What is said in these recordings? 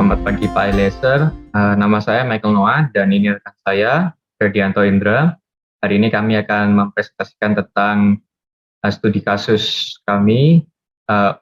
Selamat pagi Pak Eliezer. Nama saya Michael Noah dan ini rekan saya, Ferdianto Indra. Hari ini kami akan mempresentasikan tentang studi kasus kami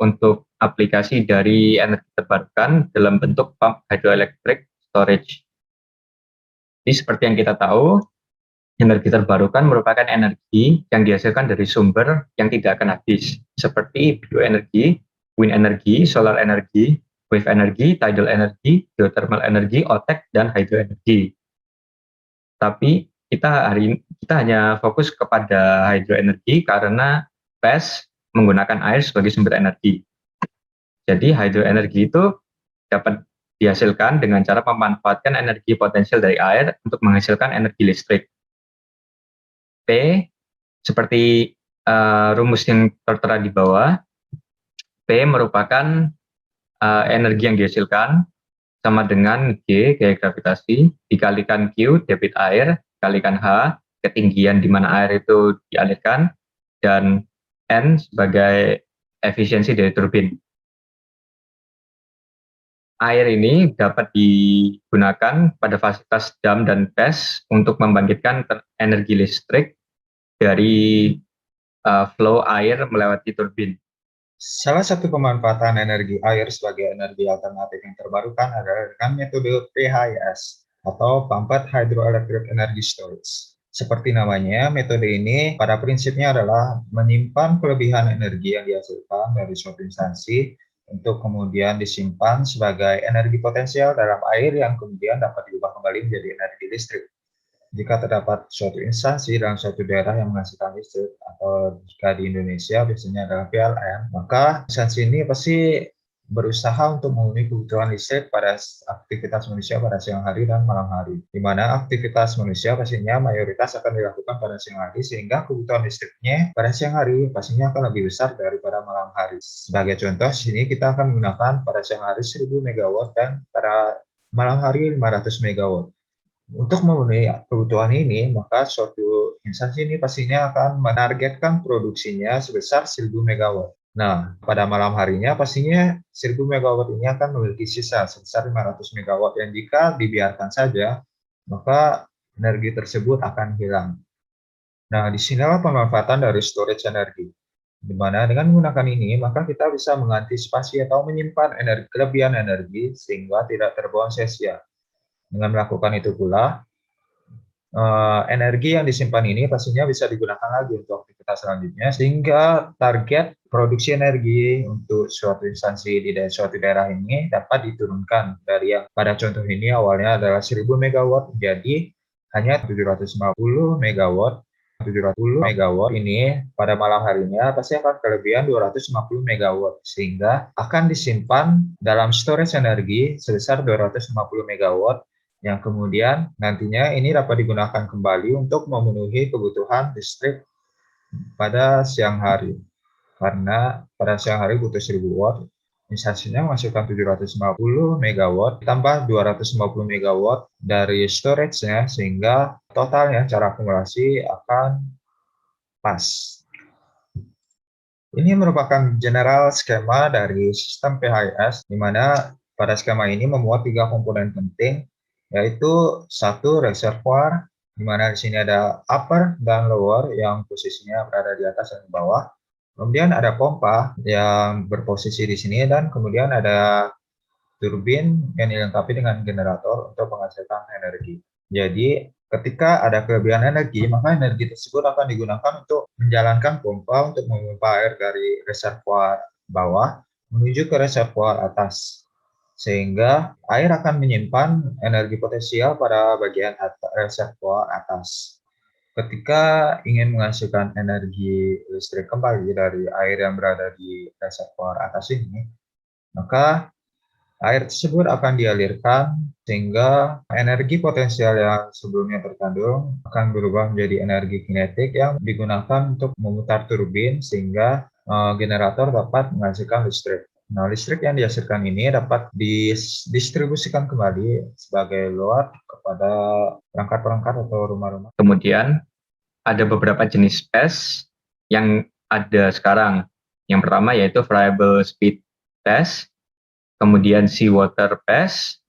untuk aplikasi dari energi terbarukan dalam bentuk pump hydroelectric storage. Jadi seperti yang kita tahu, energi terbarukan merupakan energi yang dihasilkan dari sumber yang tidak akan habis, seperti bioenergi, wind energy, solar energy, wave energy, tidal energy, geothermal energy, otek, dan hydroenergy. Tapi kita hanya fokus kepada hydroenergy karena PES menggunakan air sebagai sumber energi. Jadi hydroenergy itu dapat dihasilkan dengan cara memanfaatkan energi potensial dari air untuk menghasilkan energi listrik. P seperti rumus yang tertera di bawah, P merupakan energi yang dihasilkan sama dengan G, gaya gravitasi, dikalikan Q, debit air, dikalikan H, ketinggian di mana air itu dialirkan, dan N sebagai efisiensi dari turbin. Air ini dapat digunakan pada fasilitas dam dan PES untuk membangkitkan energi listrik dari flow air melewati turbin. Salah satu pemanfaatan energi air sebagai energi alternatif yang terbarukan adalah dengan metode PHIS atau Pumped Hydroelectric Energy Storage. Seperti namanya, metode ini pada prinsipnya adalah menyimpan kelebihan energi yang dihasilkan dari suatu instansi untuk kemudian disimpan sebagai energi potensial dalam air yang kemudian dapat diubah kembali menjadi energi listrik. Jika terdapat suatu instansi dalam suatu daerah yang menghasilkan listrik, atau jika di Indonesia biasanya adalah PLN, maka instansi ini pasti berusaha untuk memenuhi kebutuhan listrik pada aktivitas manusia pada siang hari dan malam hari. Di mana aktivitas manusia pastinya mayoritas akan dilakukan pada siang hari, sehingga kebutuhan listriknya pada siang hari pastinya akan lebih besar daripada malam hari. Sebagai contoh, sini kita akan menggunakan pada siang hari 1000 MW dan pada malam hari 500 MW. Untuk memenuhi kebutuhan ini, maka suatu instansi ini pastinya akan menargetkan produksinya sebesar 1000 MW. Nah, pada malam harinya pastinya 1000 MW ini akan memiliki sisa sebesar 500 MW yang jika dibiarkan saja, maka energi tersebut akan hilang. Nah, disinilah pemanfaatan dari storage energi. Di mana dengan menggunakan ini, maka kita bisa mengantisipasi atau menyimpan kelebihan energi sehingga tidak terbuang sia-sia. Dengan melakukan itu pula, energi yang disimpan ini pastinya bisa digunakan lagi untuk aktivitas selanjutnya, sehingga target produksi energi untuk suatu instansi di suatu daerah ini dapat diturunkan dari yang pada contoh ini awalnya adalah 1000 MW menjadi hanya 750 MW. 750 MW ini pada malam harinya pasti akan kelebihan 250 MW, sehingga akan disimpan dalam storage energi sebesar 250 MW yang kemudian nantinya ini dapat digunakan kembali untuk memenuhi kebutuhan listrik pada siang hari. Karena pada siang hari butuh 1000 watt, instansinya menghasilkan 750 MW ditambah 250 MW dari storage-nya, sehingga totalnya cara akumulasi akan pas. Ini merupakan general skema dari sistem PHIS, di mana pada skema ini memuat 3 komponen penting, yaitu satu reservoir, di mana di sini ada upper dan lower yang posisinya berada di atas dan di bawah. Kemudian ada pompa yang berposisi di sini, dan kemudian ada turbin yang dilengkapi dengan generator untuk menghasilkan energi. Jadi ketika ada kelebihan energi, maka energi tersebut akan digunakan untuk menjalankan pompa untuk memompa air dari reservoir bawah menuju ke reservoir atas, sehingga air akan menyimpan energi potensial pada bagian reservoir atas. Ketika ingin menghasilkan energi listrik kembali dari air yang berada di reservoir atas ini, maka air tersebut akan dialirkan sehingga energi potensial yang sebelumnya terkandung akan berubah menjadi energi kinetik yang digunakan untuk memutar turbin sehingga generator dapat menghasilkan listrik. Nah, listrik yang dihasilkan ini dapat didistribusikan kembali sebagai load kepada perangkat-perangkat atau rumah-rumah. Kemudian ada beberapa jenis PES yang ada sekarang. Yang pertama yaitu variable speed PES, kemudian seawater PES,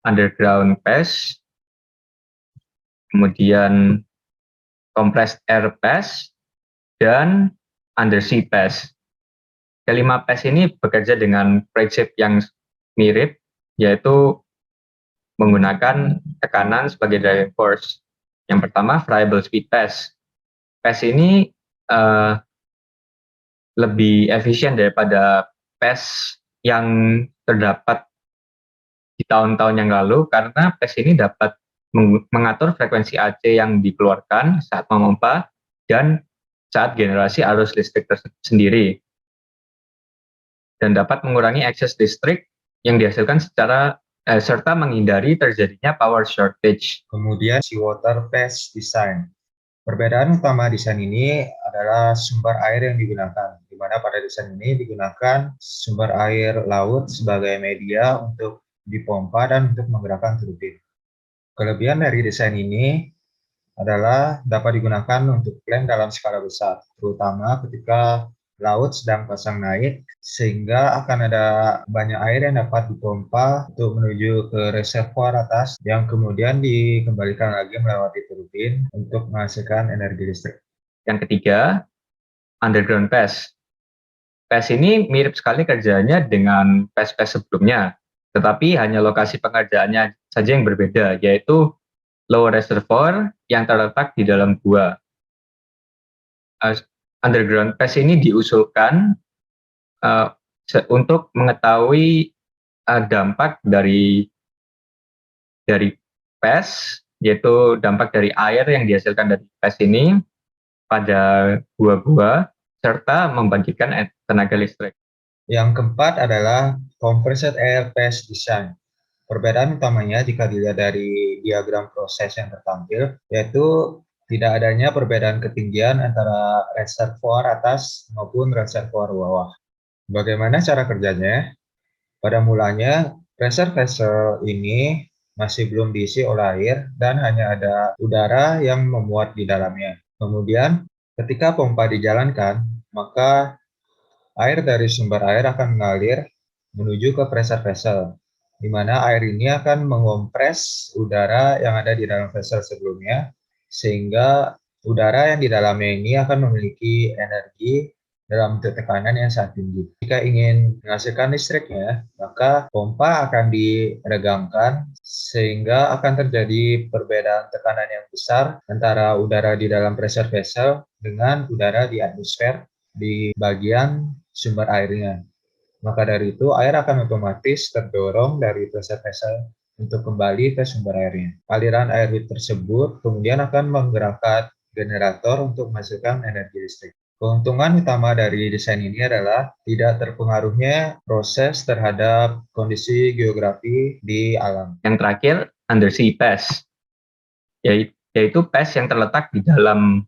underground PES, kemudian compressed air PES, dan undersea PES. Kelima PES ini bekerja dengan prinsip yang mirip, yaitu menggunakan tekanan sebagai driving force. Yang pertama, variable speed PES. PES ini uh, lebih efisien daripada PES yang terdapat di tahun-tahun yang lalu, karena PES ini dapat mengatur frekuensi AC yang dikeluarkan saat memompa dan saat generasi arus listrik sendiri, dan dapat mengurangi ekses listrik yang dihasilkan serta menghindari terjadinya power shortage. Kemudian seawater PES design. Perbedaan utama desain ini adalah sumber air yang digunakan, di mana pada desain ini digunakan sumber air laut sebagai media untuk dipompa dan untuk menggerakkan turbin. Kelebihan dari desain ini adalah dapat digunakan untuk klaim dalam skala besar, terutama ketika laut sedang pasang naik, sehingga akan ada banyak air yang dapat dipompa untuk menuju ke reservoir atas, yang kemudian dikembalikan lagi melewati turbin untuk menghasilkan energi listrik. Yang ketiga, underground PES. PES ini mirip sekali kerjanya dengan PES-PES sebelumnya, tetapi hanya lokasi pengerjaannya saja yang berbeda, yaitu low reservoir yang terletak di dalam gua. Underground PES ini diusulkan untuk mengetahui dampak dari PES, yaitu dampak dari air yang dihasilkan dari PES ini pada gua-gua, serta membangkitkan tenaga listrik. Yang keempat adalah compressed air PES design. Perbedaan utamanya jika dilihat dari diagram proses yang tertampil, yaitu tidak adanya perbedaan ketinggian antara reservoir atas maupun reservoir bawah. Bagaimana cara kerjanya? Pada mulanya, pressure vessel ini masih belum diisi oleh air dan hanya ada udara yang memuat di dalamnya. Kemudian, ketika pompa dijalankan, maka air dari sumber air akan mengalir menuju ke pressure vessel, di mana air ini akan mengompres udara yang ada di dalam vessel sebelumnya, sehingga udara yang di dalamnya ini akan memiliki energi dalam bentuk tekanan yang sangat tinggi. Jika ingin menghasilkan listriknya, maka pompa akan diregangkan sehingga akan terjadi perbedaan tekanan yang besar antara udara di dalam pressure vessel dengan udara di atmosfer di bagian sumber airnya. Maka dari itu, air akan otomatis terdorong dari pressure vessel untuk kembali ke sumber airnya. Aliran air tersebut kemudian akan menggerakkan generator untuk menghasilkan energi listrik. Keuntungan utama dari desain ini adalah tidak terpengaruhnya proses terhadap kondisi geografi di alam. Yang terakhir, undersea PES, yaitu PES yang terletak di dalam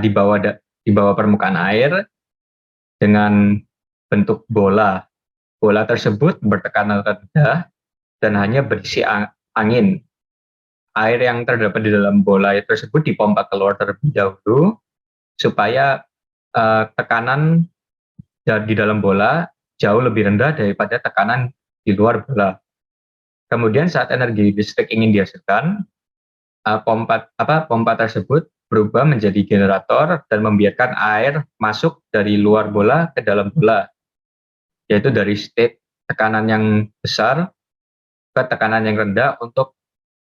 di bawah permukaan air dengan bentuk bola. Bola tersebut bertekanan rendah dan hanya berisi angin. Air yang terdapat di dalam bola tersebut dipompa keluar terlebih dahulu supaya tekanan di dalam bola jauh lebih rendah daripada tekanan di luar bola. Kemudian saat energi listrik ingin dihasilkan, pompa tersebut berubah menjadi generator dan membiarkan air masuk dari luar bola ke dalam bola, yaitu dari state tekanan yang besar ke tekanan yang rendah untuk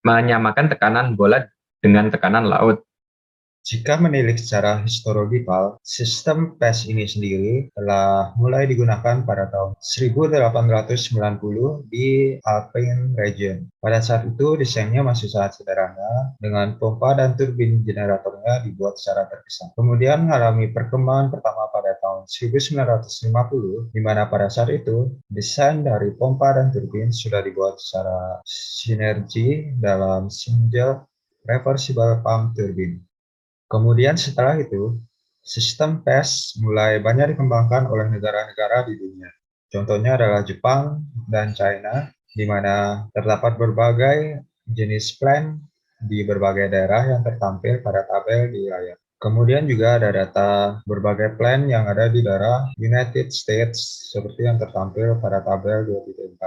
menyamakan tekanan bola dengan tekanan laut. Jika menilik secara historical, sistem PES ini sendiri telah mulai digunakan pada tahun 1890 di Alpine Region. Pada saat itu desainnya masih sangat sederhana, dengan pompa dan turbin generatornya dibuat secara terpisah. Kemudian mengalami perkembangan pertama pada tahun 1950, di mana pada saat itu desain dari pompa dan turbin sudah dibuat secara sinergi dalam single reversible pump turbine. Kemudian setelah itu, sistem PES mulai banyak dikembangkan oleh negara-negara di dunia. Contohnya adalah Jepang dan China, di mana terdapat berbagai jenis plan di berbagai daerah yang tertampil pada tabel di layar. Kemudian juga ada data berbagai plan yang ada di daerah United States seperti yang tertampil pada tabel 2.4.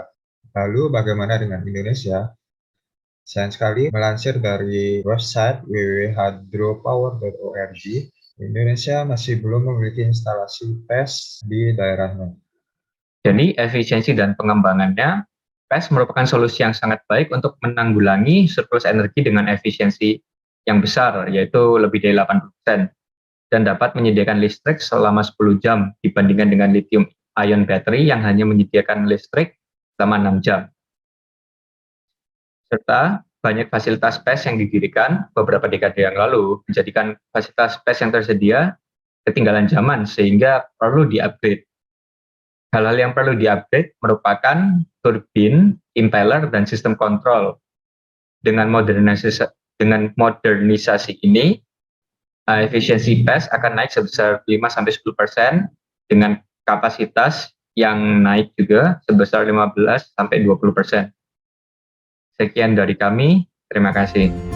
Lalu bagaimana dengan Indonesia? Sayang sekali, melansir dari website www.hydropower.org, Indonesia masih belum memiliki instalasi PES di daerahnya. Jadi efisiensi dan pengembangannya, PES merupakan solusi yang sangat baik untuk menanggulangi surplus energi dengan efisiensi yang besar, yaitu lebih dari 80%, dan dapat menyediakan listrik selama 10 jam dibandingkan dengan lithium ion battery yang hanya menyediakan listrik selama 6 jam. Serta banyak fasilitas PES yang didirikan beberapa dekade yang lalu menjadikan fasilitas PES yang tersedia ketinggalan zaman sehingga perlu di-upgrade. Hal-hal yang perlu di-upgrade merupakan turbin, impeller, dan sistem kontrol. Dengan modernisasi ini, efisiensi PES akan naik sebesar 5-10% dengan kapasitas yang naik juga sebesar 15-20%. Sekian dari kami, terima kasih.